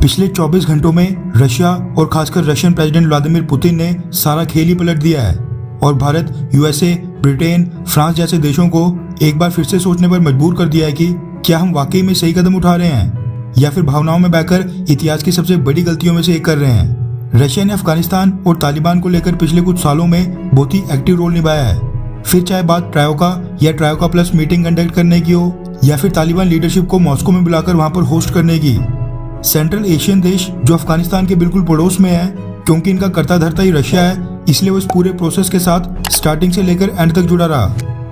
पिछले 24 घंटों में रशिया और खासकर रशियन प्रेसिडेंट व्लादिमीर पुतिन ने सारा खेल ही पलट दिया है और भारत, यूएसए, ब्रिटेन, फ्रांस जैसे देशों को एक बार फिर से सोचने पर मजबूर कर दिया है कि क्या हम वाकई में सही कदम उठा रहे हैं या फिर भावनाओं में बहकर इतिहास की सबसे बड़ी गलतियों में से एक कर रहे हैं। रशिया ने अफगानिस्तान और तालिबान को लेकर पिछले कुछ सालों में बहुत ही एक्टिव रोल निभाया है। फिर चाहे बात ट्रायोका या ट्रायोका प्लस मीटिंग कंडक्ट करने की हो या फिर तालिबान लीडरशिप को मॉस्को में बुलाकर वहां पर होस्ट करने की। सेंट्रल एशियन देश जो अफगानिस्तान के बिल्कुल पड़ोस में है, क्योंकि इनका कर्ता धर्ता ही रशिया है, इसलिए वो इस पूरे प्रोसेस के साथ स्टार्टिंग से लेकर एंड तक जुड़ा रहा,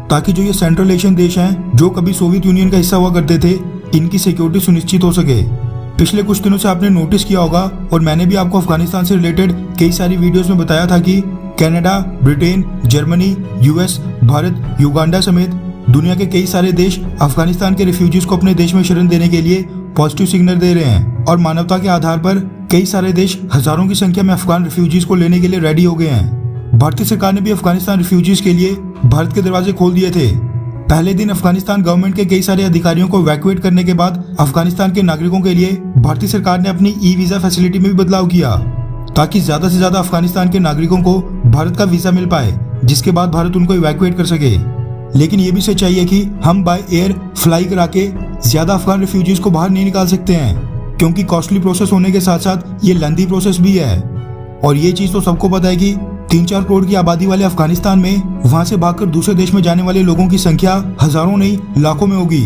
ताकि जो ये सेंट्रल एशियन देश हैं जो कभी सोवियत यूनियन का हिस्सा हुआ करते थे, इनकी सिक्योरिटी सुनिश्चित हो सके। पिछले कुछ दिनों से आपने नोटिस किया होगा और मैंने भी आपको अफगानिस्तान से रिलेटेड कई सारी वीडियोस में बताया था कि Canada, Britain, Germany, US, Bharat, Uganda समेत दुनिया के कई सारे देश अफगानिस्तान के रिफ्यूजीज को अपने देश में शरण देने के लिए पॉजिटिव सिग्नल दे रहे हैं और मानवता के आधार पर कई सारे देश हजारों की संख्या में अफगान रिफ्यूजीज को लेने के लिए रेडी हो गए हैं। भारतीय सरकार ने भी अफगानिस्तान रिफ्यूजीज के लिए भारत के दरवाजे खोल दिए थे। पहले दिन अफगानिस्तान गवर्नमेंट के कई सारे अधिकारियों को इवैक्यूएट करने के बाद अफगानिस्तान के नागरिकों के लिए भारतीय सरकार ने अपनी ई वीजा फैसिलिटी में भी बदलाव किया, ताकि ज्यादा से ज्यादा अफगानिस्तान के नागरिकों को भारत का वीजा मिल पाए, जिसके बाद भारत उनको इवैक्यूएट कर सके। लेकिन ये भी सच्चाई है कि हम बाय एयर फ्लाई करा के ज्यादा अफगान रिफ्यूजीज को बाहर नहीं निकाल सकते हैं, क्योंकि कॉस्टली प्रोसेस होने के साथ साथ ये लेंथी प्रोसेस भी है। और ये चीज तो सबको पता है कि 3-4 करोड़ की आबादी वाले अफगानिस्तान में वहां से भागकर दूसरे देश में जाने वाले लोगों की संख्या हजारों नहीं लाखों में होगी।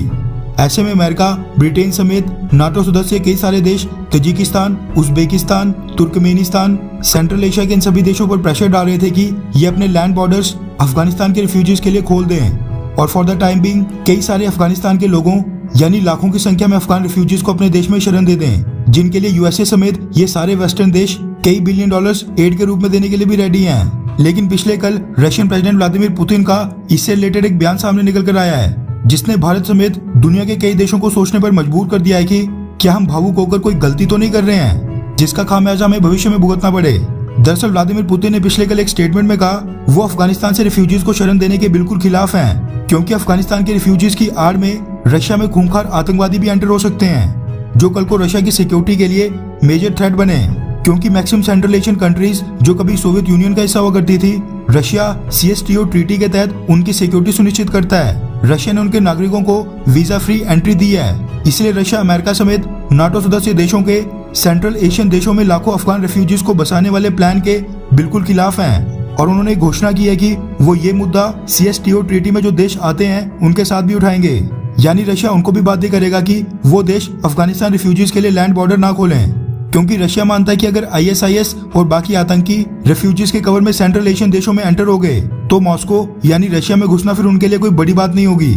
ऐसे में अमेरिका, ब्रिटेन समेत नाटो सदस्य कई सारे देश Tajikistan, Uzbekistan, Turkmenistan, central Asia के इन सभी देशों पर प्रेशर डाल रहे थे कि ये अपने लैंड बॉर्डर्स अफगानिस्तान के रिफ्यूजीज के लिए खोल दें और फॉर द टाइम बिंग कई सारे अफगानिस्तान के लोगों यानी लाखों की संख्या में अफगान रिफ्यूजीज को अपने देश में शरण दे दें, जिनके लिए यूएसए समेत ये सारे वेस्टर्न देश कई बिलियन डॉलर्स एड के रूप में देने के लिए भी रेडी हैं। लेकिन पिछले कल रशियन प्रेसिडेंट व्लादिमीर पुतिन का इससे रिलेटेड एक बयान सामने निकल कर आया है, जिसने भारत समेत दुनिया के कई देशों को सोचने पर मजबूर कर दिया है कि क्या हम भावुक होकर कोई गलती तो नहीं कर रहे हैं जिसका खामियाजा हमें भविष्य में भुगतना पड़े। दरअसल व्लादिमीर पुतिन ने पिछले कल एक स्टेटमेंट में कहा वो अफगानिस्तान से रिफ्यूजीज को शरण देने के बिल्कुल खिलाफ हैं, क्योंकि अफगानिस्तान के रिफ्यूजीज की आड़ में रशिया में खूंखार आतंकवादी भी एंटर हो सकते हैं, जो कल को रशिया की सिक्योरिटी के लिए मेजर थ्रेट बने। क्योंकि मैक्सिमम सेंट्रल एशियन कंट्रीज जो कभी सोवियत यूनियन का हिस्सा हुआ करती थी, रशिया CSTO ट्रीटी के तहत उनकी सिक्योरिटी सुनिश्चित करता है। रशिया ने उनके नागरिकों को वीजा फ्री एंट्री दी है, इसलिए रशिया अमेरिका समेत नाटो सदस्य देशों के सेंट्रल एशियन देशों में लाखों अफगान रिफ्यूजीज को बसाने वाले प्लान के बिल्कुल खिलाफ हैं और उन्होंने घोषणा की है कि वो ये मुद्दा CSTO ट्रीटी में जो देश आते हैं उनके साथ भी उठाएंगे। यानी रशिया उनको भी बाध्य करेगा कि वो देश अफगानिस्तान रिफ्यूजीज के लिए लैंड बॉर्डर ना खोलें, क्योंकि रशिया मानता है कि अगर ISIS और बाकी आतंकी रिफ्यूजीज के कवर में सेंट्रल एशियन देशों में एंटर हो गए तो मॉस्को यानी रशिया में घुसना फिर उनके लिए कोई बड़ी बात नहीं होगी।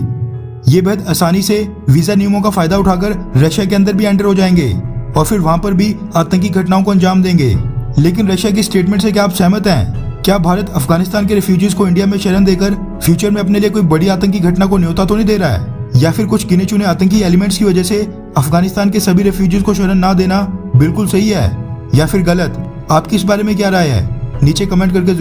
ये बेहद आसानी से वीजा नियमों का फायदा उठाकर रशिया के अंदर भी एंटर हो जाएंगे और फिर वहां पर भी आतंकी घटनाओं को अंजाम देंगे। लेकिन रशिया की स्टेटमेंट से क्या आप सहमत हैं? क्या भारत अफगानिस्तान के रिफ्यूजीज को इंडिया में शरण देकर फ्यूचर में अपने लिए कोई बड़ी आतंकी घटना को न्योता तो नहीं दे रहा है, या फिर कुछ गिने चुने आतंकी एलिमेंट्स की वजह से अफगानिस्तान के सभी रिफ्यूजीज को शरण ना देना बिल्कुल सही है या फिर गलत? आपकी इस बारे में क्या राय है? नीचे कमेंट करके